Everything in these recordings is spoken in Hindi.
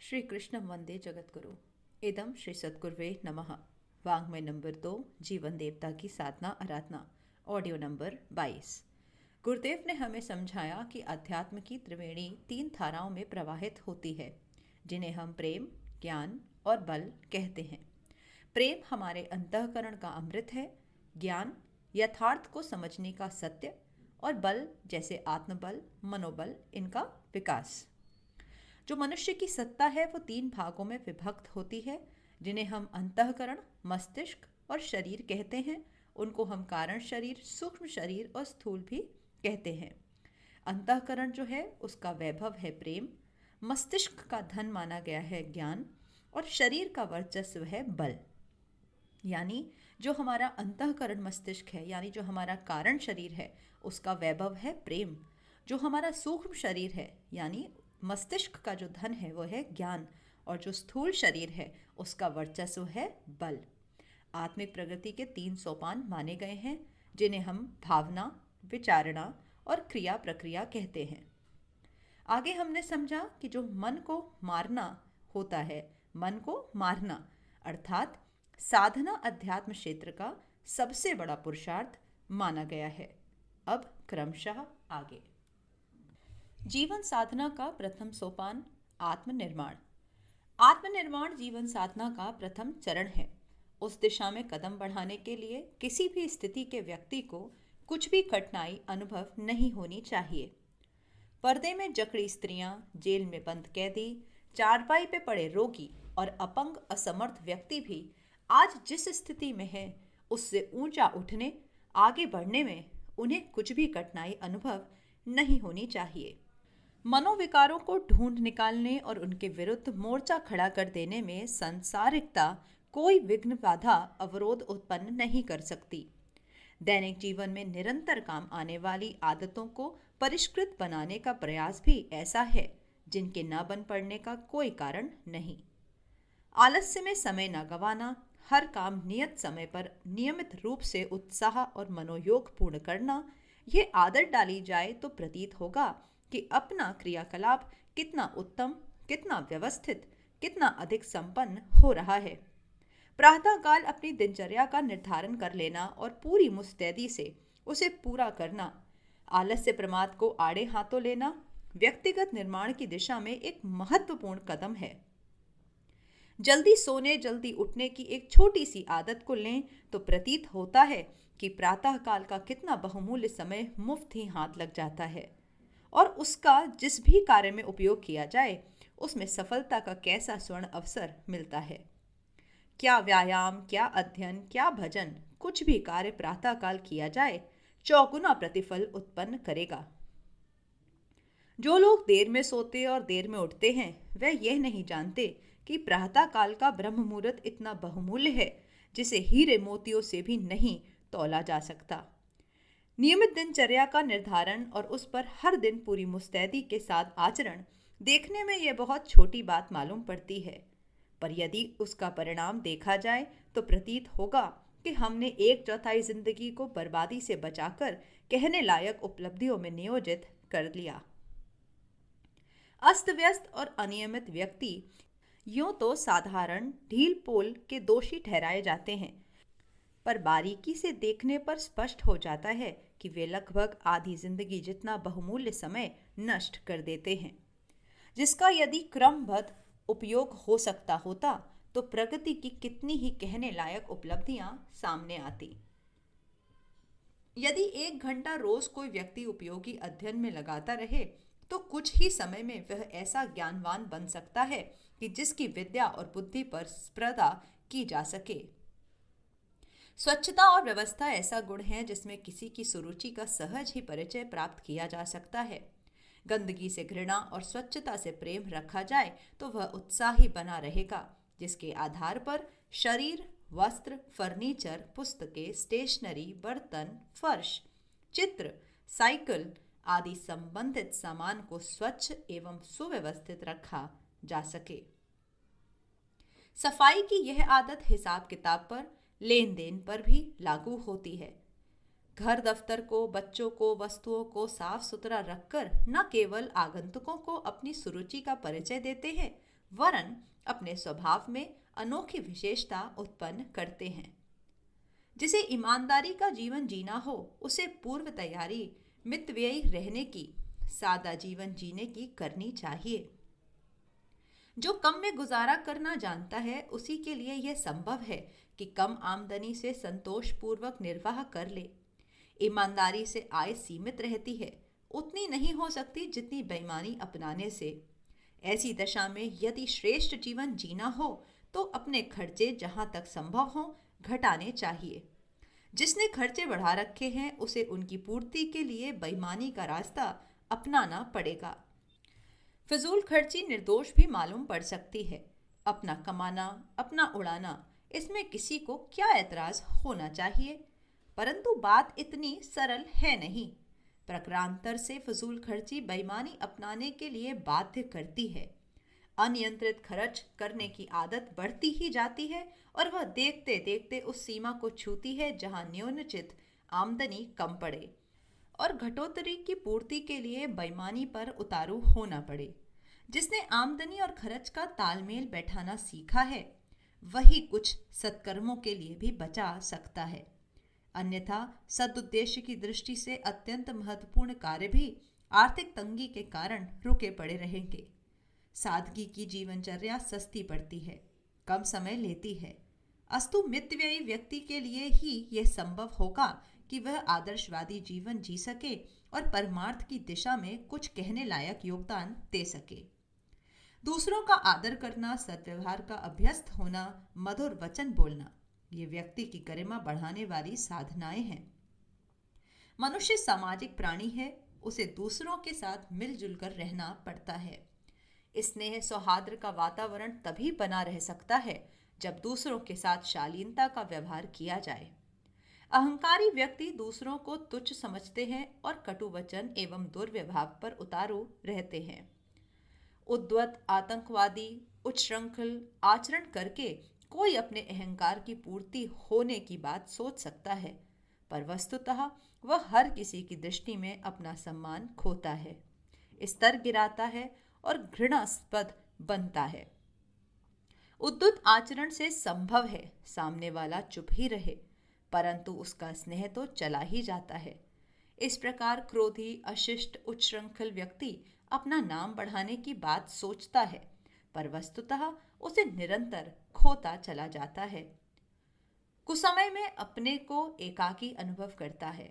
श्री कृष्ण वंदे जगद्गुरु। इदम श्री सद्गुरुवे नमः। वाङ्मय नंबर 2, जीवन देवता की साधना आराधना, ऑडियो नंबर 22। गुरुदेव ने हमें समझाया कि अध्यात्म की त्रिवेणी 3 धाराओं में प्रवाहित होती है, जिन्हें हम प्रेम, ज्ञान और बल कहते हैं। प्रेम हमारे अंतःकरण का अमृत है, ज्ञान यथार्थ को समझने का सत्य, और बल जैसे आत्मबल, मनोबल, इनका विकास। जो मनुष्य की सत्ता है वो 3 भागों में विभक्त होती है, जिन्हें हम अंतःकरण, मस्तिष्क और शरीर कहते हैं। उनको हम कारण शरीर, सूक्ष्म शरीर और स्थूल भी कहते हैं। अंतःकरण जो है उसका वैभव है प्रेम, मस्तिष्क का धन माना गया है ज्ञान, और शरीर का वर्चस्व है बल। यानी जो हमारा अंतःकरण मस्तिष्क है, यानी जो हमारा कारण शरीर है, उसका वैभव है प्रेम। जो हमारा सूक्ष्म शरीर है, यानी मस्तिष्क का जो धन है वो है ज्ञान, और जो स्थूल शरीर है उसका वर्चस्व है बल। आत्मिक प्रगति के 3 सोपान माने गए हैं, जिन्हें हम भावना, विचारणा और क्रिया प्रक्रिया कहते हैं। आगे हमने समझा कि जो मन को मारना होता है, मन को मारना अर्थात साधना अध्यात्म क्षेत्र का सबसे बड़ा पुरुषार्थ माना गया है। अब क्रमशः आगे। जीवन साधना का प्रथम सोपान आत्मनिर्माण। आत्मनिर्माण जीवन साधना का प्रथम चरण है। उस दिशा में कदम बढ़ाने के लिए किसी भी स्थिति के व्यक्ति को कुछ भी कठिनाई अनुभव नहीं होनी चाहिए। पर्दे में जकड़ी स्त्रियां, जेल में बंद कैदी, चारपाई पे पड़े रोगी और अपंग असमर्थ व्यक्ति भी आज जिस स्थिति में है उससे ऊंचा उठने, आगे बढ़ने में उन्हें कुछ भी कठिनाई अनुभव नहीं होनी चाहिए। मनोविकारों को ढूंढ निकालने और उनके विरुद्ध मोर्चा खड़ा कर देने में सांसारिकता कोई विघ्न, बाधा, अवरोध उत्पन्न नहीं कर सकती। दैनिक जीवन में निरंतर काम आने वाली आदतों को परिष्कृत बनाने का प्रयास भी ऐसा है, जिनके न बन पड़ने का कोई कारण नहीं। आलस्य में समय न गंवाना, हर काम नियत समय पर नियमित रूप से उत्साह और मनोयोग पूर्ण करना, ये आदत डाली जाए तो प्रतीत होगा कि अपना क्रियाकलाप कितना उत्तम, कितना व्यवस्थित, कितना अधिक संपन्न हो रहा है। प्रातःकाल अपनी दिनचर्या का निर्धारण कर लेना और पूरी मुस्तैदी से उसे पूरा करना, आलस्य प्रमाद को आड़े हाथों लेना, व्यक्तिगत निर्माण की दिशा में एक महत्वपूर्ण कदम है। जल्दी सोने, जल्दी उठने की एक छोटी सी आदत को लें तो प्रतीत होता है कि प्रातःकाल का कितना बहुमूल्य समय मुफ्त ही हाथ लग जाता है, और उसका जिस भी कार्य में उपयोग किया जाए उसमें सफलता का कैसा स्वर्ण अवसर मिलता है। क्या व्यायाम, क्या अध्ययन, क्या भजन, कुछ भी कार्य प्रातःकाल किया जाए चौगुना प्रतिफल उत्पन्न करेगा। जो लोग देर में सोते और देर में उठते हैं वह यह नहीं जानते कि प्रातःकाल का ब्रह्म मुहूर्त इतना बहुमूल्य है जिसे हीरे मोतियों से भी नहीं तौला जा सकता। नियमित दिनचर्या का निर्धारण और उस पर हर दिन पूरी मुस्तैदी के साथ आचरण देखने में यह बहुत छोटी बात मालूम पड़ती है, पर यदि उसका परिणाम देखा जाए तो प्रतीत होगा कि हमने 1/4 जिंदगी को बर्बादी से बचाकर कहने लायक उपलब्धियों में नियोजित कर लिया। अस्त व्यस्त और अनियमित व्यक्ति यूं तो साधारण ढील पोल के दोषी ठहराए जाते हैं, पर बारीकी से देखने पर स्पष्ट हो जाता है कि वे लगभग आधी जिंदगी जितना बहुमूल्य समय नष्ट कर देते हैं, जिसका यदि क्रमबद्ध उपयोग हो सकता होता तो प्रगति की कितनी ही कहने लायक उपलब्धियां सामने आती। यदि 1 घंटा रोज कोई व्यक्ति उपयोगी अध्ययन में लगाता रहे तो कुछ ही समय में वह ऐसा ज्ञानवान बन सकता है कि जिसकी विद्या और बुद्धि पर स्पर्धा की जा सके। स्वच्छता और व्यवस्था ऐसा गुण है जिसमें किसी की सुरुचि का सहज ही परिचय प्राप्त किया जा सकता है। गंदगी से घृणा और स्वच्छता से प्रेम रखा जाए तो वह उत्साही बना रहेगा, जिसके आधार पर शरीर, वस्त्र, फर्नीचर, पुस्तकें, स्टेशनरी, बर्तन, फर्श, चित्र, साइकिल आदि संबंधित सामान को स्वच्छ एवं सुव्यवस्थित रखा जा सके। सफाई की यह आदत हिसाब किताब पर, लेन देन पर भी लागू होती है। घर दफ्तर को, बच्चों को, वस्तुओं को साफ सुथरा रखकर न केवल आगंतुकों को अपनी सुरुचि का परिचय देते हैं, वरन अपने स्वभाव में अनोखी विशेषता उत्पन्न करते हैं। जिसे ईमानदारी का जीवन जीना हो, उसे पूर्व तैयारी मितव्ययी रहने की, सादा जीवन जीने की करनी चाहिए। जो कम में गुजारा करना जानता है, उसी के लिए यह संभव है कि कम आमदनी से संतोषपूर्वक निर्वाह कर ले। ईमानदारी से आय सीमित रहती है, उतनी नहीं हो सकती जितनी बेईमानी अपनाने से। ऐसी दशा में यदि श्रेष्ठ जीवन जीना हो तो अपने खर्चे जहां तक संभव हो घटाने चाहिए। जिसने खर्चे बढ़ा रखे हैं, उसे उनकी पूर्ति के लिए बेईमानी का रास्ता अपनाना पड़ेगा। फिजूल खर्ची निर्दोष भी मालूम पड़ सकती है। अपना कमाना, अपना उड़ाना, इसमें किसी को क्या ऐतराज होना चाहिए, परंतु बात इतनी सरल है नहीं। प्रकारांतर से फजूल खर्ची बेईमानी अपनाने के लिए बाध्य करती है। अनियंत्रित खर्च करने की आदत बढ़ती ही जाती है और वह देखते देखते उस सीमा को छूती है जहां न्यूनचित आमदनी कम पड़े और घटोत्तरी की पूर्ति के लिए बेईमानी पर उतारू होना पड़े। जिसने आमदनी और खर्च का तालमेल बैठाना सीखा है, वही कुछ सत्कर्मों के लिए भी बचा सकता है। अन्यथा सदुद्देश्य की दृष्टि से अत्यंत महत्वपूर्ण कार्य भी आर्थिक तंगी के कारण रुके पड़े रहेंगे। सादगी की जीवनचर्या सस्ती पड़ती है, कम समय लेती है। अस्तु मितव्ययी व्यक्ति के लिए ही यह संभव होगा कि वह आदर्शवादी जीवन जी सके और परमार्थ की दिशा में कुछ कहने लायक योगदान दे सके। दूसरों का आदर करना, सद्व्यवहार का अभ्यस्त होना, मधुर वचन बोलना, ये व्यक्ति की गरिमा बढ़ाने वाली साधनाएं हैं। मनुष्य सामाजिक प्राणी है, उसे दूसरों के साथ मिलजुल कर रहना पड़ता है। स्नेह सौहार्द का वातावरण तभी बना रह सकता है जब दूसरों के साथ शालीनता का व्यवहार किया जाए। अहंकारी व्यक्ति दूसरों को तुच्छ समझते हैं और कटु वचन एवं दुर्व्यवहार पर उतारू रहते हैं। उद्वत, आतंकवादी, उच्छृंखल आचरण करके कोई अपने अहंकार की पूर्ति होने की बात सोच सकता है, पर वस्तुतः वह हर किसी की दृष्टि में अपना सम्मान खोता है, स्तर गिराता है और घृणास्पद बनता है। उद्धत आचरण से संभव है सामने वाला चुप ही रहे, परंतु उसका स्नेह तो चला ही जाता है। इस प्रकार क्रोधी, अशिष्ट, उच्छृंखल व्यक्ति अपना नाम बढ़ाने की बात सोचता है, पर वस्तुतः उसे निरंतर खोता चला जाता है। कुछ समय में अपने को एकाकी अनुभव करता है।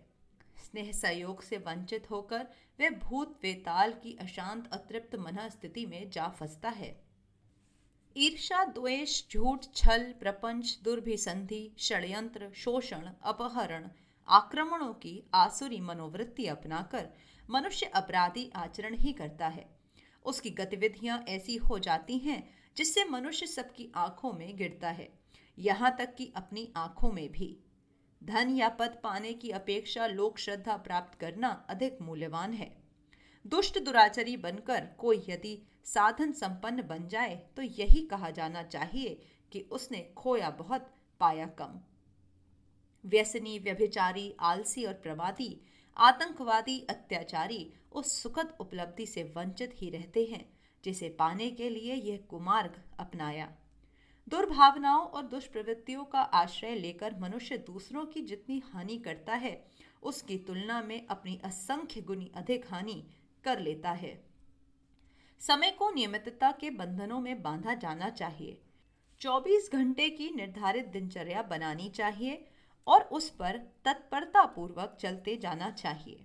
स्नेह सहयोग से वंचित होकर वह भूत वेताल की अशांत अतृप्त मन स्थिति में जा फंसता है। ईर्ष्या, द्वेष, झूठ, छल, प्रपंच, दुर्भिसंधि, षड्यंत्र, शोषण, अपहरण, आक्रमणों की आसुरी मनोवृत्ति अपनाकर मनुष्य अपराधी आचरण ही करता है। उसकी गतिविधियां ऐसी हो जाती हैं जिससे मनुष्य सबकी आंखों में गिरता है, यहाँ तक कि अपनी आंखों में भी। धन या पद पाने की अपेक्षा लोक श्रद्धा प्राप्त करना अधिक मूल्यवान है। दुष्ट दुराचारी बनकर कोई यदि साधन संपन्न बन जाए तो यही कहा जाना चाहिए कि उसने खोया बहुत पाया कम। व्यसनी, व्यभिचारी, आलसी और प्रमादी, आतंकवादी, अत्याचारी उस सुखद उपलब्धि से वंचित ही रहते हैं जिसे पाने के लिए यह कुमार्ग अपनाया। दुर्भावनाओं और दुष्प्रवृत्तियों का आश्रय लेकर मनुष्य दूसरों की जितनी हानि करता है, उसकी तुलना में अपनी असंख्य गुनी अधिक हानि कर लेता है। समय को नियमितता के बंधनों में बांधा जाना चाहिए। 24 घंटे की निर्धारित दिनचर्या बनानी चाहिए और उस पर तत्परता पूर्वक चलते जाना चाहिए।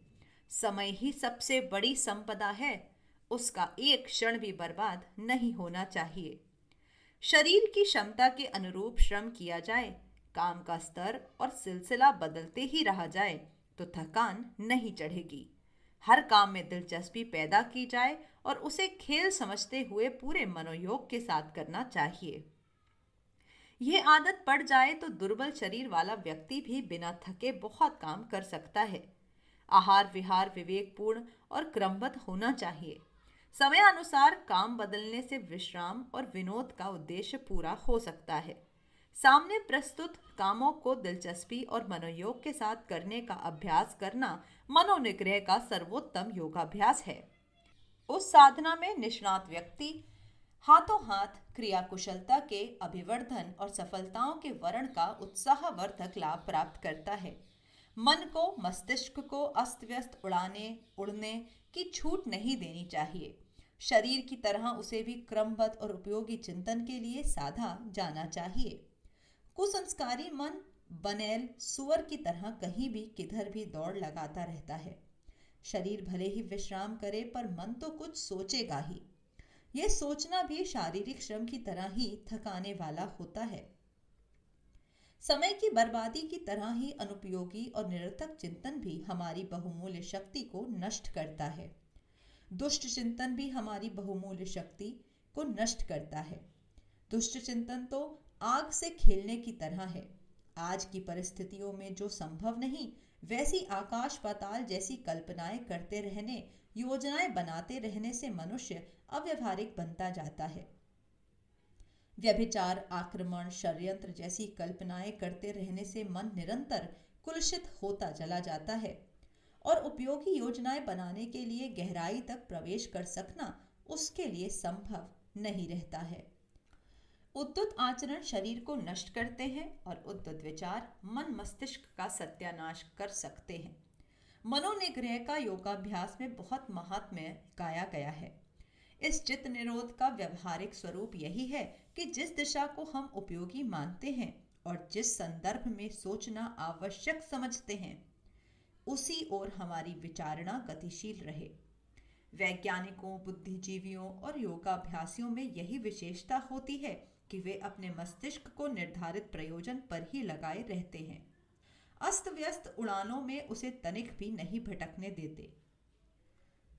समय ही सबसे बड़ी संपदा है, उसका एक क्षण भी बर्बाद नहीं होना चाहिए। शरीर की क्षमता के अनुरूप श्रम किया जाए, काम का स्तर और सिलसिला बदलते ही रहा जाए तो थकान नहीं चढ़ेगी। हर काम में दिलचस्पी पैदा की जाए और उसे खेल समझते हुए पूरे मनोयोग के साथ करना चाहिए। यह आदत पड़ जाए तो दुर्बल शरीर वाला व्यक्ति भी बिना थके बहुत काम कर सकता है। आहार विहार विवेकपूर्ण और क्रमबद्ध होना चाहिए। समय अनुसार काम बदलने से विश्राम और विनोद का उद्देश्य पूरा हो सकता है। सामने प्रस्तुत कामों को दिलचस्पी और मनोयोग के साथ करने का अभ्यास करना मनोनिग्रह का सर्वोत्तम योगाभ्यास है। उस साधना में निष्णात व्यक्ति हाथों हाथ क्रिया कुशलता के अभिवर्धन और सफलताओं के वर्ण का उत्साहवर्धक लाभ प्राप्त करता है। मन को, मस्तिष्क को अस्त व्यस्त उड़ने की छूट नहीं देनी चाहिए। शरीर की तरह उसे भी क्रमबद्ध और उपयोगी चिंतन के लिए साधा जाना चाहिए। कुसंस्कारी मन बनेल सुअर की तरह कहीं भी किधर भी दौड़ लगाता रहता है। शरीर भले ही विश्राम करे पर मन तो कुछ सोचेगा ही। यह सोचना भी शारीरिक श्रम की तरह ही थकाने वाला होता है। समय की बर्बादी की तरह ही अनुपयोगी और निरर्थक चिंतन भी हमारी बहुमूल्य शक्ति को नष्ट करता है। दुष्ट चिंतन भी हमारी बहुमूल्य शक्ति को नष्ट करता है। दुष्ट चिंतन तो आग से खेलने की तरह है। आज की परिस्थितियों में जो संभव नहीं, वैसी आकाश पाताल जैसी कल्पनाएं करते रहने, योजनाएं बनाते रहने से मनुष्य अव्यवहारिक बनता जाता है। व्यभिचार, आक्रमण, षड्यंत्र जैसी कल्पनाएं करते रहने से मन निरंतर कुलुषित होता चला जाता है और उपयोगी योजनाएं बनाने के लिए गहराई तक प्रवेश कर सकना उसके लिए संभव नहीं रहता है। उद्धत आचरण शरीर को नष्ट करते हैं और उद्धत विचार मन मस्तिष्क का सत्यानाश कर सकते हैं। मनोनिग्रह का योगाभ्यास में बहुत महात्म्य गाया गया है। इस चित्त निरोध का व्यवहारिक स्वरूप यही है कि जिस दिशा को हम उपयोगी मानते हैं और जिस संदर्भ में सोचना आवश्यक समझते हैं, उसी ओर हमारी विचारणा गतिशील रहे। वैज्ञानिकों, बुद्धिजीवियों और योगाभ्यासियों में यही विशेषता होती है कि वे अपने मस्तिष्क को निर्धारित प्रयोजन पर ही लगाए रहते हैं। अस्त व्यस्त उड़ानों में उसे तनिक भी नहीं भटकने देते।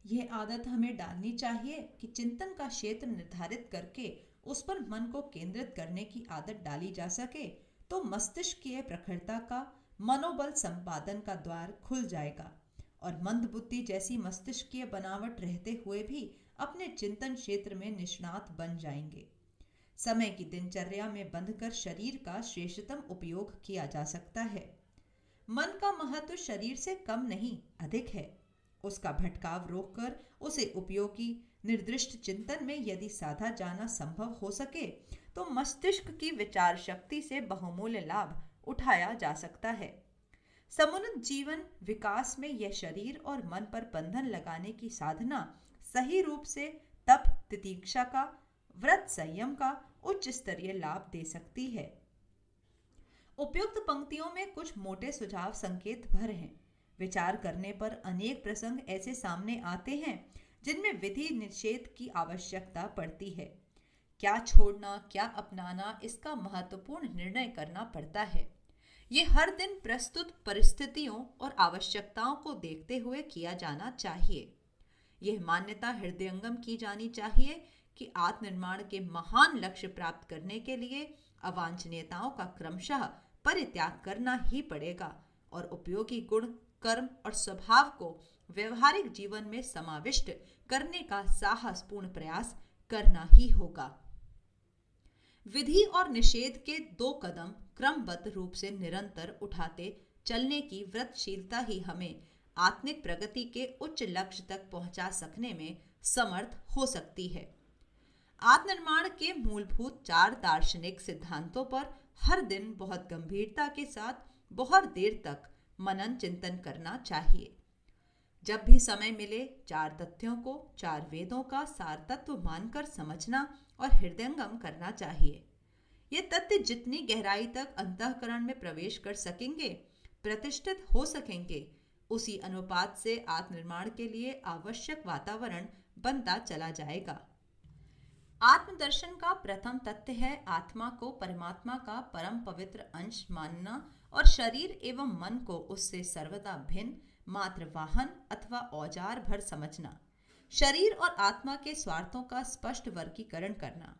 यह आदत हमें डालनी चाहिए कि चिंतन का क्षेत्र निर्धारित करके उस पर मन को केंद्रित करने की आदत डाली जा सके तो मस्तिष्कीय प्रखरता का, मनोबल संपादन का द्वार खुल जाएगा और मंद बुद्धि जैसी मस्तिष्कीय बनावट रहते हुए भी अपने चिंतन क्षेत्र में निष्णात बन जाएंगे। समय की दिनचर्या में बंधकर शरीर का श्रेष्ठतम उपयोग किया जा सकता है। मन का महत्व शरीर से कम नहीं, अधिक है। उसका भटकाव रोककर उसे उपयोगी निर्दिष्ट चिंतन में यदि साधा जाना संभव हो सके तो मस्तिष्क की विचार शक्ति से बहुमूल्य लाभ उठाया जा सकता है। समुन्नत जीवन विकास में यह शरीर और मन पर बंधन लगाने की साधना सही रूप से तप, तितीक्षा का, व्रत, संयम का उच्च स्तरीय लाभ दे सकती है। उपयुक्त पंक्तियों में कुछ मोटे सुझाव संकेत भर हैं। विचार करने पर अनेक प्रसंग ऐसे सामने आते हैं जिनमें विधि निषेध की आवश्यकता पड़ती है। क्या छोड़ना, क्या अपनाना, इसका महत्वपूर्ण निर्णय करना पड़ता है। ये हर दिन प्रस्तुत परिस्थितियों और आवश्यकताओं को देखते हुए किया जाना चाहिए। यह मान्यता हृदयंगम की जानी चाहिए कि आत्मनिर्माण के महान लक्ष्य प्राप्त करने के लिए अवांछनीयताओं का क्रमशः परित्याग करना ही पड़ेगा और उपयोगी गुण, कर्म और स्वभाव को व्यवहारिक जीवन में समाविष्ट करने का साहसपूर्ण प्रयास करना ही होगा। विधि और निषेध के 2 कदम क्रमबद्ध रूप से निरंतर उठाते चलने की व्रतशीलता ही हमें आत्मिक प्रगति के उच्च लक्ष्य तक पहुंचा सकने में समर्थ हो सकती है। आत्मनिर्माण के मूलभूत 4 दार्शनिक सिद्धांतों पर हर दिन बहुत गंभीरता के साथ बहुत देर तक मनन चिंतन करना चाहिए। जब भी समय मिले 4 तथ्यों को 4 वेदों का सार तत्व मानकर समझना और हृदयंगम करना चाहिए। ये तथ्य जितनी गहराई तक अंतःकरण में प्रवेश कर सकेंगे, प्रतिष्ठित हो सकेंगे, उसी अनुपात से आत्मनिर्माण के लिए आवश्यक वातावरण बनता चला जाएगा। आत्मदर्शन का प्रथम तथ्य है आत्मा को परमात्मा का परम पवित्र अंश मानना और शरीर एवं मन को उससे सर्वदा भिन्न मात्र वाहन अथवा औजार भर समझना। शरीर और आत्मा के स्वार्थों का स्पष्ट वर्गीकरण करना।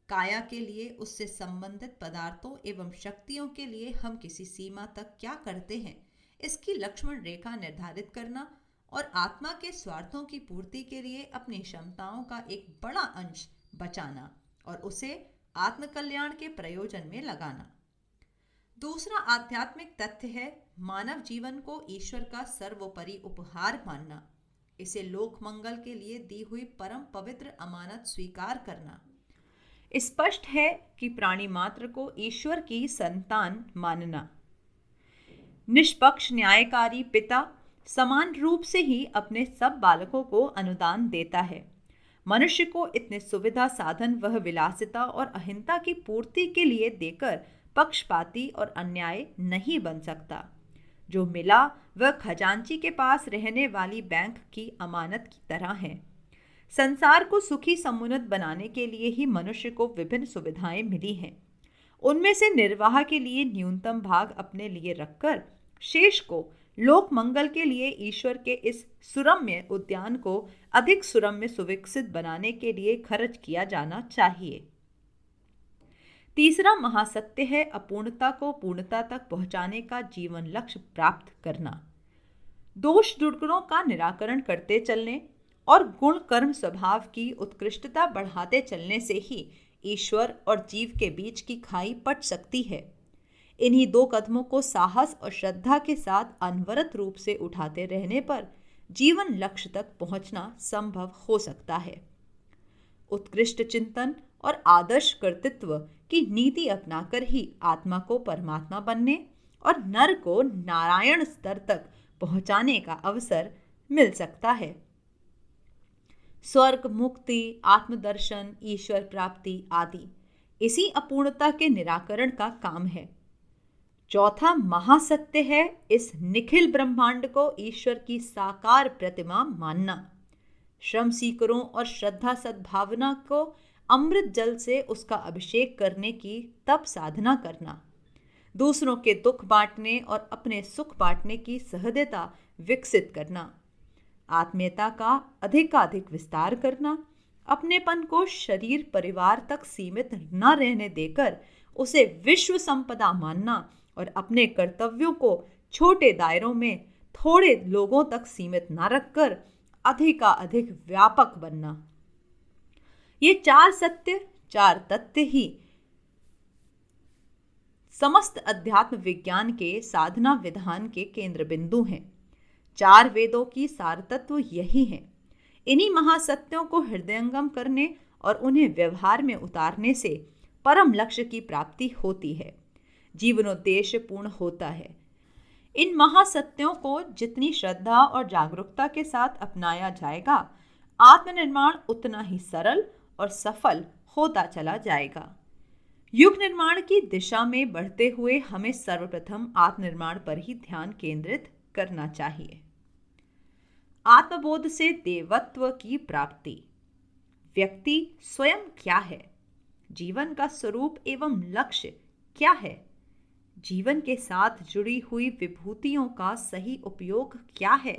काया के लिए उससे संबंधित पदार्थों एवं शक्तियों के लिए हम किसी सीमा तक क्या करते हैं, इसकी लक्ष्मण रेखा निर्धारित करना और आत्मा के स्वार्थों की पूर्ति के लिए अपनी क्षमताओं का एक बड़ा अंश बचाना और उसे आत्मकल्याण के प्रयोजन में लगाना। दूसरा आध्यात्मिक तथ्य है मानव जीवन को ईश्वर का सर्वोपरि उपहार मानना, इसे लोक मंगल के लिए दी हुई परम पवित्र अमानत स्वीकार करना स्पष्ट है कि प्राणी मात्र को ईश्वर की संतान मानना। निष्पक्ष न्यायकारी पिता समान रूप से ही अपने सब बालकों को अनुदान देता है। मनुष्य को इतने सुविधा साधन वह विलासिता और अहिंसा की पूर्ति के लिए देकर पक्षपाती और अन्याय नहीं बन सकता। जो मिला वह खजांची के पास रहने वाली बैंक की अमानत की तरह है। संसार को सुखी समुन्नत बनाने के लिए ही मनुष्य को विभिन्न सुविधाएं मिली हैं। उनमें से निर्वाह के लिए न्यूनतम भाग अपने लिए रखकर शेष को लोक मंगल के लिए ईश्वर के इस सुरम्य उद्यान को अधिक सुरम्य सुविकसित बनाने के लिए खर्च किया जाना चाहिए। तीसरा महासत्य है अपूर्णता को पूर्णता तक पहुंचाने का जीवन लक्ष्य प्राप्त करना। दोष दुर्गुणों का निराकरण करते चलने और गुण कर्म स्वभाव की उत्कृष्टता बढ़ाते चलने से ही ईश्वर और जीव के बीच की खाई पट सकती है। इन्हीं दो कदमों को साहस और श्रद्धा के साथ अनवरत रूप से उठाते रहने पर जीवन लक्ष्य तक पहुंचना संभव हो सकता है। उत्कृष्ट चिंतन और आदर्श कर्तृत्व की नीति अपनाकर ही आत्मा को परमात्मा बनने और नर को नारायण स्तर तक पहुंचाने का अवसर मिल सकता है। स्वर्ग, मुक्ति, आत्मदर्शन, ईश्वर प्राप्ति आदि इसी अपूर्णता के निराकरण का काम है। चौथा महासत्य है इस निखिल ब्रह्मांड को ईश्वर की साकार प्रतिमा मानना। श्रम सीकरों और श्रद्धा सद्भावना को अमृत जल से उसका अभिषेक करने की तप साधना करना। दूसरों के दुख बांटने और अपने सुख बांटने की सहृदयता विकसित करना। आत्मीयता का अधिकाधिक विस्तार करना। अपनेपन को शरीर परिवार तक सीमित न रहने देकर उसे विश्व संपदा मानना और अपने कर्तव्यों को छोटे दायरों में थोड़े लोगों तक सीमित न रखकर अधिक व्यापक बनना। ये चार सत्य, चार तथ्य ही समस्त अध्यात्म विज्ञान के साधना विधान के केंद्र बिंदु हैं। चार वेदों की सार तत्व यही हैं। इन्हीं महासत्यों को हृदयंगम करने और उन्हें व्यवहार में उतारने से परम लक्ष्य की प्राप्ति होती है, जीवनोद्देश्य पूर्ण होता है। इन महासत्यों को जितनी श्रद्धा और जागरूकता के साथ अपनाया जाएगा, आत्मनिर्माण उतना ही सरल और सफल होता चला जाएगा। युग निर्माण की दिशा में बढ़ते हुए हमें सर्वप्रथम आत्मनिर्माण पर ही ध्यान केंद्रित करना चाहिए। आत्मबोध से देवत्व की प्राप्ति। व्यक्ति स्वयं क्या है? जीवन का स्वरूप एवं लक्ष्य क्या है? जीवन के साथ जुड़ी हुई विभूतियों का सही उपयोग क्या है?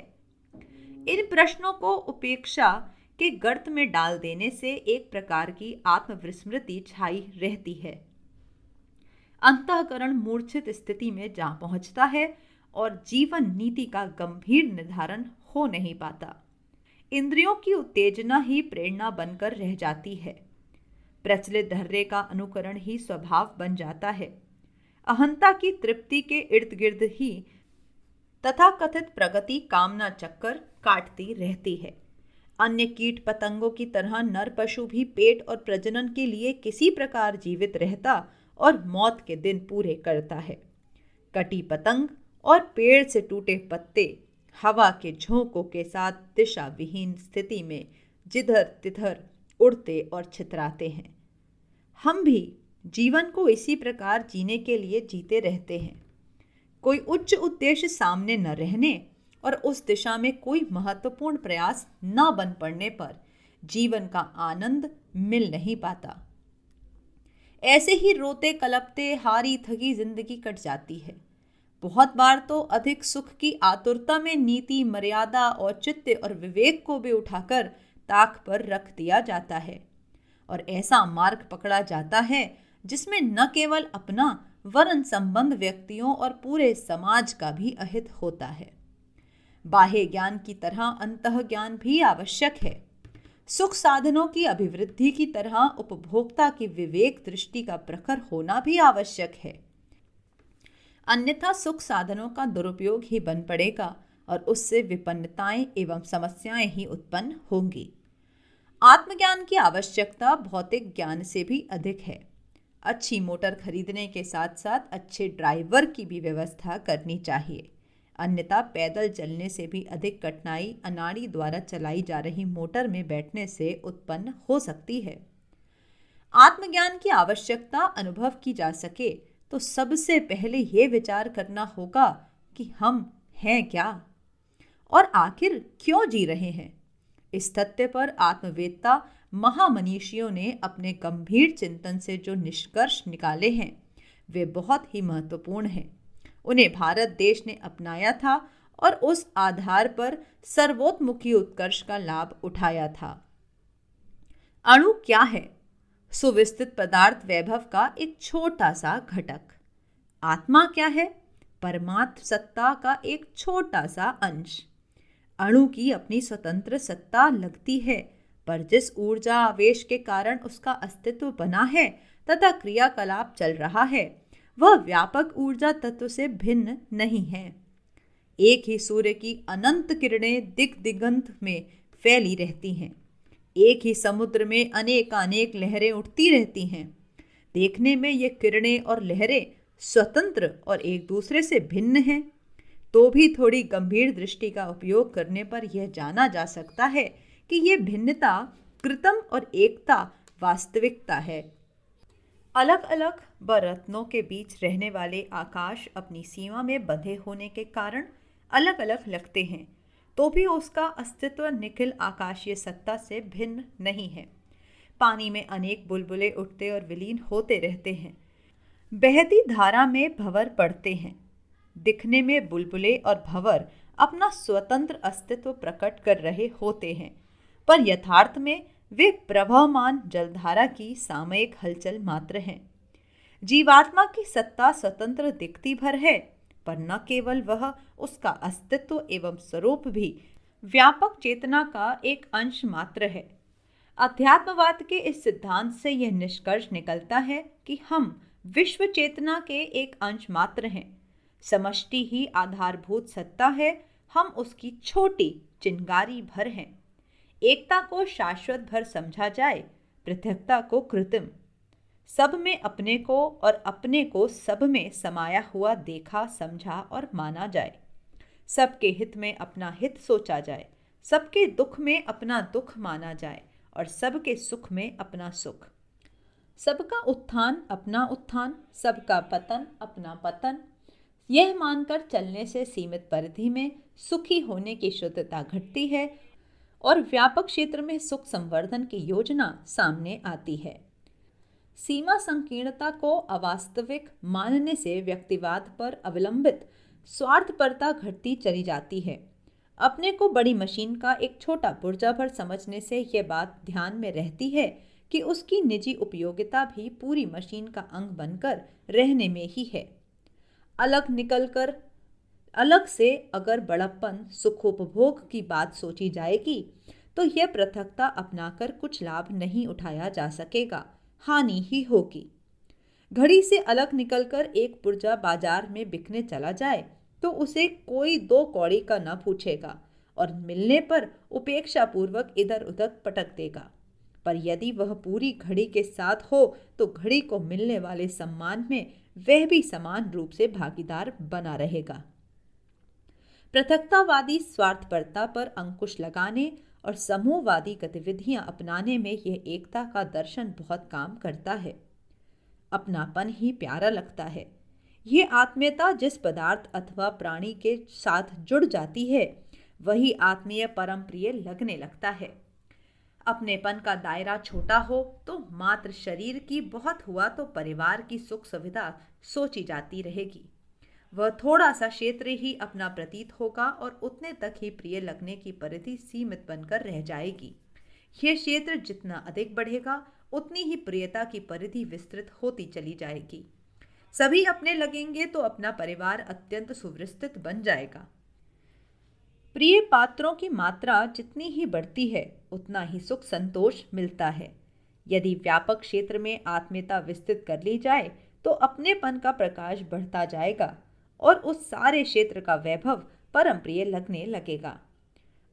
इन प्रश्नों को उपेक्षा के गर्त में डाल देने से एक प्रकार की आत्मविस्मृति छाई रहती है। अंतःकरण मूर्छित स्थिति में जा पहुंचता है और जीवन नीति का गंभीर निर्धारण हो नहीं पाता। इंद्रियों की उत्तेजना ही प्रेरणा बनकर रह जाती है। प्रचलित ढर्रे का अनुकरण ही स्वभाव बन जाता है। अहंता की तृप्ति के इर्द गिर्द ही तथाकथित प्रगति कामना चक्कर काटती रहती है। अन्य कीट पतंगों की तरह नर पशु भी पेट और प्रजनन के लिए किसी प्रकार जीवित रहता और मौत के दिन पूरे करता है। कटी पतंग और पेड़ से टूटे पत्ते हवा के झोंकों के साथ दिशा विहीन स्थिति में जिधर तिधर उड़ते और छितराते हैं। हम भी जीवन को इसी प्रकार जीने के लिए जीते रहते हैं। कोई उच्च उद्देश्य सामने न रहने और उस दिशा में कोई महत्वपूर्ण प्रयास न बन पड़ने पर जीवन का आनंद मिल नहीं पाता। ऐसे ही रोते कलपते हारी थकी जिंदगी कट जाती है। बहुत बार तो अधिक सुख की आतुरता में नीति, मर्यादा, औचित्य और विवेक को भी उठाकर ताक पर रख दिया जाता है और ऐसा मार्ग पकड़ा जाता है जिसमें न केवल अपना वरन संबंध व्यक्तियों और पूरे समाज का भी अहित होता है। बाह्य ज्ञान की तरह अंतः ज्ञान भी आवश्यक है। सुख साधनों की अभिवृद्धि की तरह उपभोक्ता की विवेक दृष्टि का प्रखर होना भी आवश्यक है। अन्यथा सुख साधनों का दुरुपयोग ही बन पड़ेगा और उससे विपन्नताएं एवं समस्याएं ही उत्पन्न होंगी। आत्मज्ञान की आवश्यकता भौतिक ज्ञान से भी अधिक है। अच्छी मोटर खरीदने के साथ साथ अच्छे ड्राइवर की भी व्यवस्था करनी चाहिए, अन्यथा पैदल चलने से भी अधिक कठिनाई अनाड़ी द्वारा चलाई जा रही मोटर में बैठने से उत्पन्न हो सकती है। आत्मज्ञान की आवश्यकता अनुभव की जा सके तो सबसे पहले ये विचार करना होगा कि हम हैं क्या और आखिर क्यों जी रहे हैं। इस तथ्य पर आत्मवेत्ता महामनीषियों ने अपने गंभीर चिंतन से जो निष्कर्ष निकाले हैं वे बहुत ही महत्वपूर्ण हैं। उन्हें भारत देश ने अपनाया था और उस आधार पर सर्वोत्मुखी उत्कर्ष का लाभ उठाया था। अणु क्या है? सुविस्तृत पदार्थ वैभव का एक छोटा सा घटक। आत्मा क्या है? परमात्म सत्ता का एक छोटा सा अंश। अणु की अपनी स्वतंत्र सत्ता लगती है, पर जिस ऊर्जा आवेश के कारण उसका अस्तित्व बना है तथा क्रियाकलाप चल रहा है वह व्यापक ऊर्जा तत्व से भिन्न नहीं है। एक ही सूर्य की अनंत किरणें दिग दिगंत में फैली रहती हैं। एक ही समुद्र में अनेकानेक लहरें उठती रहती हैं। देखने में ये किरणें और लहरें स्वतंत्र और एक दूसरे से भिन्न हैं, तो भी थोड़ी गंभीर दृष्टि का उपयोग करने पर यह जाना जा सकता है कि ये भिन्नता कृत्रिम और एकता वास्तविकता है। अलग अलग रत्नों के बीच रहने वाले आकाश अपनी सीमा में बंधे होने के कारण अलग अलग लगते हैं, तो भी उसका अस्तित्व निखिल आकाशीय सत्ता से भिन्न नहीं है। पानी में अनेक बुलबुले उठते और विलीन होते रहते हैं। बहती धारा में भंवर पड़ते हैं। दिखने में बुलबुले और भंवर अपना स्वतंत्र अस्तित्व प्रकट कर रहे होते हैं, पर यथार्थ में वे प्रवहमान जलधारा की सामयिक हलचल मात्र हैं। जीवात्मा की सत्ता स्वतंत्र दिखती भर है, पर न केवल वह, उसका अस्तित्व एवं स्वरूप भी व्यापक चेतना का एक अंश मात्र है। अध्यात्मवाद के इस सिद्धांत से यह निष्कर्ष निकलता है कि हम विश्व चेतना के एक अंश मात्र हैं। समष्टि ही आधारभूत सत्ता है, हम उसकी छोटी चिंगारी भर हैं। एकता को शाश्वत भर समझा जाए, पृथकता को कृत्रिम। सब में अपने को और अपने को सब में समाया हुआ देखा, समझा और माना जाए। सबके हित में अपना हित सोचा जाए, सबके दुख में अपना दुख माना जाए और सबके सुख में अपना सुख। सबका उत्थान अपना उत्थान, सबका पतन अपना पतन, यह मानकर चलने से सीमित परिधि में सुखी होने की शुद्धता घटती है और व्यापक क्षेत्र में सुख संवर्धन की योजना सामने आती है। सीमा संकीर्णता को अवास्तविक मानने से व्यक्तिवाद पर अवलंबित स्वार्थपरता घटती चली जाती है। अपने को बड़ी मशीन का एक छोटा पुर्जा भर समझने से यह बात ध्यान में रहती है कि उसकी निजी उपयोगिता भी पूरी मशीन का अंग बनकर रहने में ही है। अलग से अगर बड़प्पन सुखोपभोग की बात सोची जाएगी तो यह पृथकता अपनाकर कुछ लाभ नहीं उठाया जा सकेगा, हानि ही होगी। घड़ी से अलग निकलकर एक पुर्जा बाजार में बिकने चला जाए तो उसे कोई दो कौड़ी का न पूछेगा और मिलने पर उपेक्षा पूर्वक इधर उधर पटक देगा। पर यदि वह पूरी घड़ी के साथ हो तो घड़ी को मिलने वाले सम्मान में वह भी समान रूप से भागीदार बना रहेगा। पृथकतावादी स्वार्थपरता पर अंकुश लगाने और समूहवादी गतिविधियां अपनाने में यह एकता का दर्शन बहुत काम करता है। अपनापन ही प्यारा लगता है। ये आत्मीयता जिस पदार्थ अथवा प्राणी के साथ जुड़ जाती है वही आत्मीय परम प्रिय लगने लगता है। अपनेपन का दायरा छोटा हो तो मात्र शरीर की, बहुत हुआ तो परिवार की सुख सुविधा सोची जाती रहेगी। वह थोड़ा सा क्षेत्र ही अपना प्रतीत होगा और उतने तक ही प्रिय लगने की परिधि सीमित बनकर रह जाएगी। यह क्षेत्र जितना अधिक बढ़ेगा उतनी ही प्रियता की परिधि विस्तृत होती चली जाएगी। सभी अपने लगेंगे तो अपना परिवार अत्यंत सुविस्तृत बन जाएगा। प्रिय पात्रों की मात्रा जितनी ही बढ़ती है उतना ही सुख संतोष मिलता है। यदि व्यापक क्षेत्र में आत्मीयता विस्तृत कर ली जाए तो अपनेपन का प्रकाश बढ़ता जाएगा और उस सारे क्षेत्र का वैभव परम प्रिय लगने लगेगा।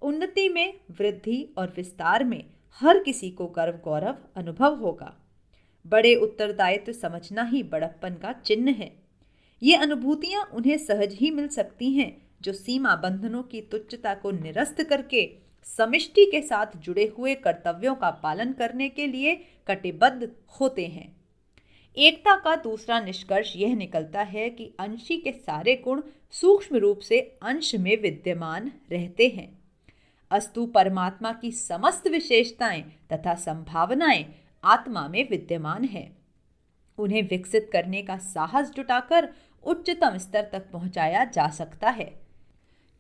उन्नति में, वृद्धि और विस्तार में हर किसी को गर्व गौरव अनुभव होगा। बड़े उत्तरदायित्व समझना ही बड़प्पन का चिन्ह है। ये अनुभूतियां उन्हें सहज ही मिल सकती हैं जो सीमा बंधनों की तुच्छता को निरस्त करके समष्टि के साथ जुड़े हुए कर्तव्यों का पालन करने के लिए कटिबद्ध होते हैं। एकता का दूसरा निष्कर्ष यह निकलता है कि अंशी के सारे गुण सूक्ष्म रूप से अंश में विद्यमान रहते हैं। अस्तु परमात्मा की समस्त विशेषताएं तथा संभावनाएं आत्मा में विद्यमान है। उन्हें विकसित करने का साहस जुटाकर उच्चतम स्तर तक पहुंचाया जा सकता है।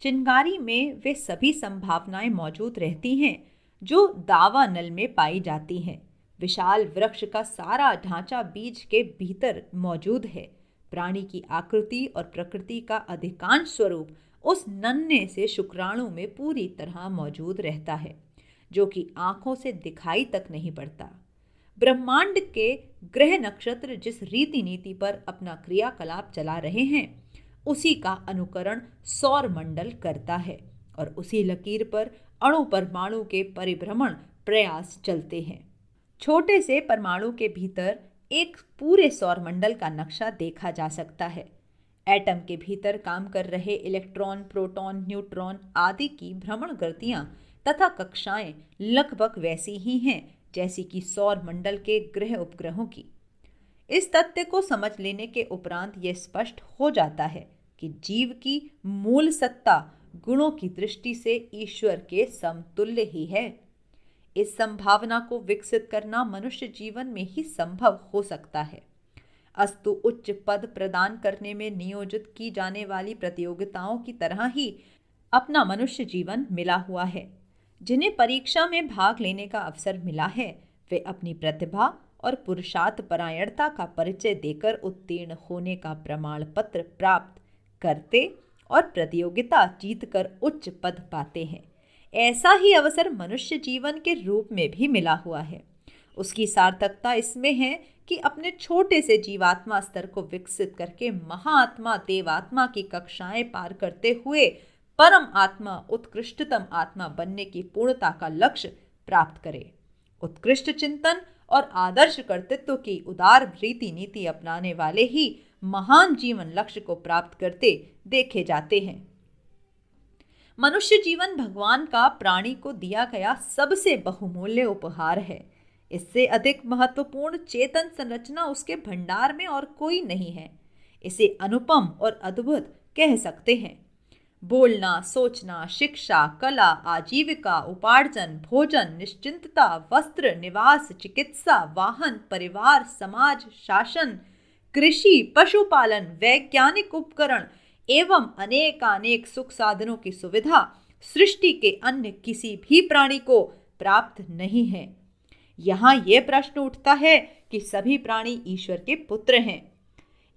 चिंगारी में वे सभी संभावनाएं मौजूद रहती हैं जो दावानल में पाई जाती हैं। विशाल वृक्ष का सारा ढांचा बीज के भीतर मौजूद है। प्राणी की आकृति और प्रकृति का अधिकांश स्वरूप उस नन्हे से शुक्राणु में पूरी तरह मौजूद रहता है, जो कि आंखों से दिखाई तक नहीं पड़ता। ब्रह्मांड के ग्रह नक्षत्र जिस रीति नीति पर अपना क्रियाकलाप चला रहे हैं, उसी का अनुकरण सौर मंडल करता है और उसी लकीर पर अणु परमाणु के परिभ्रमण प्रयास चलते हैं। छोटे से परमाणु के भीतर एक पूरे सौर मंडल का नक्शा देखा जा सकता है। एटम के भीतर काम कर रहे इलेक्ट्रॉन, प्रोटॉन, न्यूट्रॉन आदि की भ्रमण गतियां तथा कक्षाएं लगभग वैसी ही हैं जैसी कि सौर मंडल के ग्रह उपग्रहों की। इस तथ्य को समझ लेने के उपरांत यह स्पष्ट हो जाता है कि जीव की मूल सत्ता गुणों की दृष्टि से ईश्वर के समतुल्य ही है। इस संभावना को विकसित करना मनुष्य जीवन में ही संभव हो सकता है। अस्तु उच्च पद प्रदान करने में नियोजित की जाने वाली प्रतियोगिताओं की तरह ही अपना मनुष्य जीवन मिला हुआ है। जिन्हें परीक्षा में भाग लेने का अवसर मिला है, वे अपनी प्रतिभा और पुरुषार्थ परायणता का परिचय देकर उत्तीर्ण होने का प्रमाण पत्र प्राप्त करते और प्रतियोगिता जीतकर उच्च पद पाते हैं। ऐसा ही अवसर मनुष्य जीवन के रूप में भी मिला हुआ है। उसकी सार्थकता इसमें है कि अपने छोटे से जीवात्मा स्तर को विकसित करके महाआत्मा देवात्मा की कक्षाएं पार करते हुए परम आत्मा उत्कृष्टतम आत्मा बनने की पूर्णता का लक्ष्य प्राप्त करे। उत्कृष्ट चिंतन और आदर्श कर्तृत्व की उदार रीति नीति अपनाने वाले ही महान जीवन लक्ष्य को प्राप्त करते देखे जाते हैं। मनुष्य जीवन भगवान का प्राणी को दिया गया सबसे बहुमूल्य उपहार है। इससे अधिक महत्वपूर्ण चेतन संरचना उसके भंडार में और कोई नहीं है। इसे अनुपम और अद्भुत कह सकते हैं। बोलना, सोचना, शिक्षा, कला, आजीविका, उपार्जन, भोजन, निश्चिंतता, वस्त्र, निवास, चिकित्सा, वाहन, परिवार, समाज, शासन, कृषि, पशुपालन, वैज्ञानिक उपकरण एवं अनेकानेक सुख साधनों की सुविधा सृष्टि के अन्य किसी भी प्राणी को प्राप्त नहीं है। यहाँ यह प्रश्न उठता है कि सभी प्राणी ईश्वर के पुत्र हैं।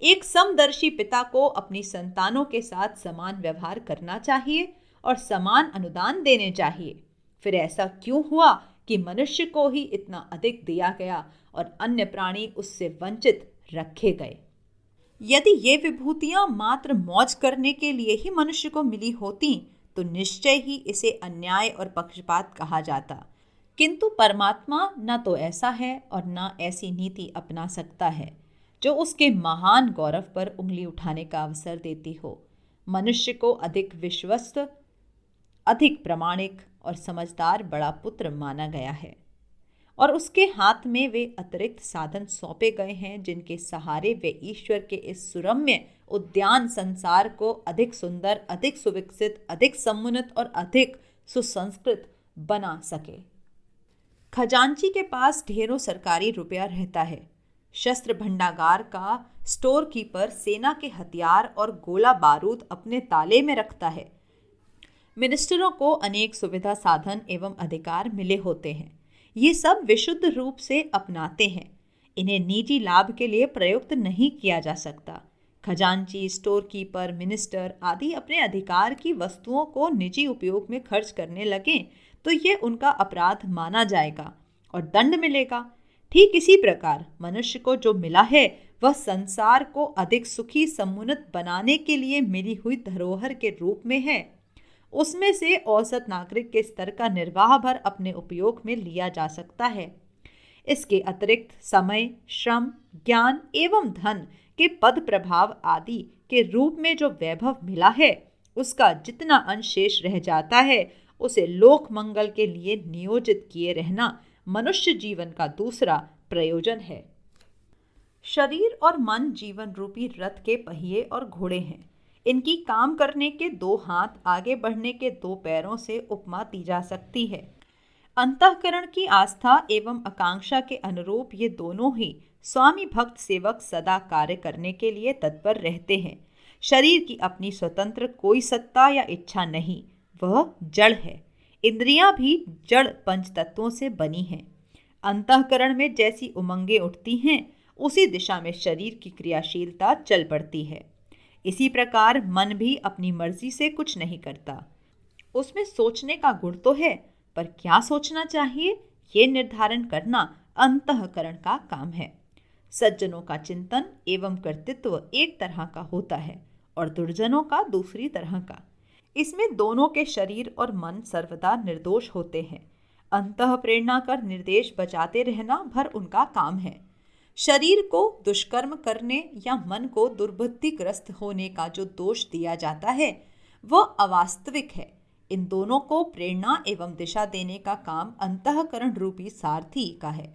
एक समदर्शी पिता को अपनी संतानों के साथ समान व्यवहार करना चाहिए और समान अनुदान देने चाहिए। फिर ऐसा क्यों हुआ कि मनुष्य को ही इतना अधिक दिया गया और अन्य प्राणी उससे वंचित रखे गए? यदि ये विभूतियां मात्र मौज करने के लिए ही मनुष्य को मिली होती तो निश्चय ही इसे अन्याय और पक्षपात कहा जाता। किंतु परमात्मा न तो ऐसा है और न ऐसी नीति अपना सकता है जो उसके महान गौरव पर उंगली उठाने का अवसर देती हो। मनुष्य को अधिक विश्वस्त, अधिक प्रामाणिक और समझदार बड़ा पुत्र माना गया है और उसके हाथ में वे अतिरिक्त साधन सौंपे गए हैं जिनके सहारे वे ईश्वर के इस सुरम्य उद्यान संसार को अधिक सुंदर, अधिक सुविकसित, अधिक समुन्नत और अधिक सुसंस्कृत बना सके। खजांची के पास ढेरों सरकारी रुपया रहता है। शस्त्र भंडागार का स्टोर कीपर सेना के हथियार और गोला बारूद अपने ताले में रखता है। मिनिस्टरों को अनेक सुविधा साधन एवं अधिकार मिले होते हैं। ये सब विशुद्ध रूप से अपनाते हैं। इन्हें निजी लाभ के लिए प्रयुक्त नहीं किया जा सकता। खजांची, स्टोर कीपर, मिनिस्टर आदि अपने अधिकार की वस्तुओं को निजी उपयोग में खर्च करने लगें तो ये उनका अपराध माना जाएगा और दंड मिलेगा। ठीक इसी प्रकार मनुष्य को जो मिला है वह संसार को अधिक सुखी, समुन्नत बनाने के लिए मिली हुई धरोहर के रूप में है। उसमें से औसत नागरिक के स्तर का निर्वाह भर अपने उपयोग में लिया जा सकता है। इसके अतिरिक्त समय, श्रम, ज्ञान एवं धन के पद प्रभाव आदि के रूप में जो वैभव मिला है, उसका जितना अंश शेष रह जाता है उसे लोक मंगल के लिए नियोजित किए रहना मनुष्य जीवन का दूसरा प्रयोजन है। शरीर और मन जीवन रूपी रथ के पहिए और घोड़े हैं। इनकी काम करने के 2 हाथ, आगे बढ़ने के 2 पैरों से उपमा दी जा सकती है। अंतःकरण की आस्था एवं आकांक्षा के अनुरूप ये दोनों ही स्वामी भक्त सेवक सदा कार्य करने के लिए तत्पर रहते हैं। शरीर की अपनी स्वतंत्र कोई सत्ता या इच्छा नहीं, वह जड़ है। इंद्रियां भी जड़ पंच तत्वों से बनी हैं। अंतःकरण में जैसी उमंगें उठती हैं, उसी दिशा में शरीर की क्रियाशीलता चल पड़ती है। इसी प्रकार मन भी अपनी मर्जी से कुछ नहीं करता। उसमें सोचने का गुण तो है, पर क्या सोचना चाहिए ये निर्धारण करना अंतःकरण का काम है। सज्जनों का चिंतन एवं कर्तृत्व एक तरह का होता है और दुर्जनों का दूसरी तरह का। इसमें दोनों के शरीर और मन सर्वदा निर्दोष होते हैं। अंतः प्रेरणा कर निर्देश बचाते रहना भर उनका काम है। शरीर को दुष्कर्म करने या मन को दुर्बुद्धिग्रस्त होने का जो दोष दिया जाता है, वह अवास्तविक है। इन दोनों को प्रेरणा एवं दिशा देने का काम अंतःकरण रूपी सारथी का है।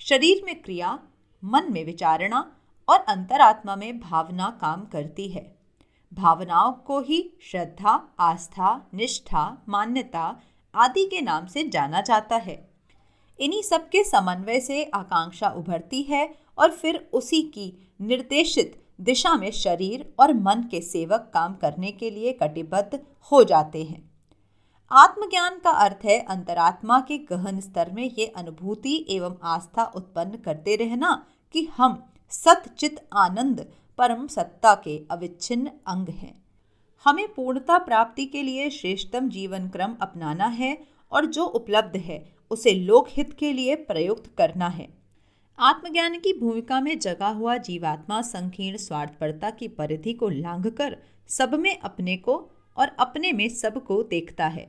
शरीर में क्रिया, मन में विचारणा और अंतरात्मा में भावना काम करती है। भावनाओं को ही श्रद्धा, आस्था, निष्ठा, मान्यता आदि के नाम से जाना जाता है। इन्हीं सब के समन्वय से आकांक्षा उभरती है और फिर उसी की निर्देशित दिशा में शरीर और मन के सेवक काम करने के लिए कटिबद्ध हो जाते हैं। आत्मज्ञान का अर्थ है अंतरात्मा के गहन स्तर में ये अनुभूति एवं आस्था उत्पन्न करते रहना कि हम सतचित आनंद परम सत्ता के अविच्छिन्न अंग हैं। हमें पूर्णता प्राप्ति के लिए श्रेष्ठतम जीवन क्रम अपनाना है और जो उपलब्ध है उसे लोकहित के लिए प्रयुक्त करना है। आत्मज्ञान की भूमिका में जगा हुआ जीवात्मा संकीर्ण स्वार्थपरता की परिधि को लांघकर सब में अपने को और अपने में सबको देखता है।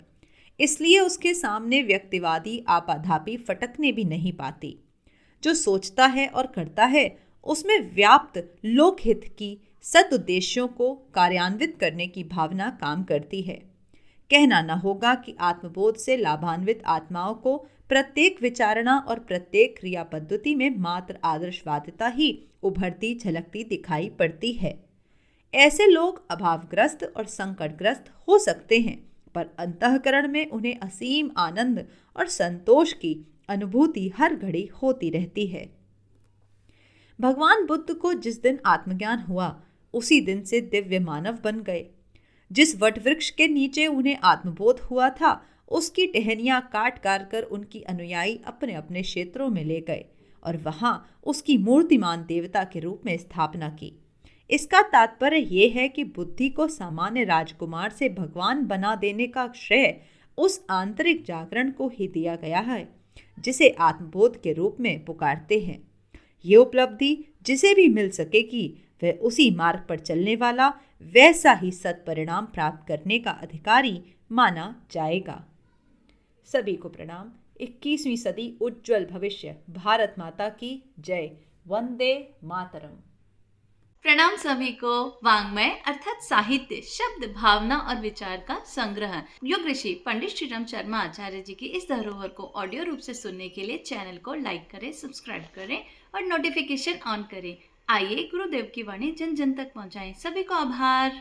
इसलिए उसके सामने व्यक्तिवादी आपाधापी फटकने भी नहीं पाती। जो सोचता है और करता है उसमें व्याप्त लोकहित की सदुद्देश्यों को कार्यान्वित करने की भावना काम करती है। कहना न होगा कि आत्मबोध से लाभान्वित आत्माओं को प्रत्येक विचारणा और प्रत्येक क्रिया पद्धति में मात्र आदर्शवादिता ही उभरती झलकती दिखाई पड़ती है। ऐसे लोग अभावग्रस्त और संकटग्रस्त हो सकते हैं, पर अंतःकरण में उन्हें असीम आनंद और संतोष की अनुभूति हर घड़ी होती रहती है। भगवान बुद्ध को जिस दिन आत्मज्ञान हुआ, उसी दिन से दिव्य मानव बन गए। जिस वटवृक्ष के नीचे उन्हें आत्मबोध हुआ था, उसकी टहनियां काट काट कर उनकी अनुयायी अपने अपने क्षेत्रों में ले गए और वहां उसकी मूर्तिमान देवता के रूप में स्थापना की। इसका तात्पर्य यह है कि बुद्धि को सामान्य राजकुमार से भगवान बना देने का श्रेय उस आंतरिक जागरण को ही दिया गया है जिसे आत्मबोध के रूप में पुकारते हैं। ये उपलब्धि जिसे भी मिल सकेगी, वह उसी मार्ग पर चलने वाला वैसा ही सत्परिणाम प्राप्त करने का अधिकारी माना जाएगा। सभी को प्रणाम। 21वीं सदी उज्जवल भविष्य। भारत माता की जय। वंदे मातरम। प्रणाम सभी को। वाङ्मय अर्थात साहित्य, शब्द, भावना और विचार का संग्रह। योग ऋषि पंडित श्रीराम शर्मा आचार्य जी की इस धरोहर को ऑडियो रूप से सुनने के लिए चैनल को लाइक करें, सब्सक्राइब करें और नोटिफिकेशन ऑन करें। आइए गुरुदेव की वाणी जन जन तक पहुंचाएं। सभी को आभार।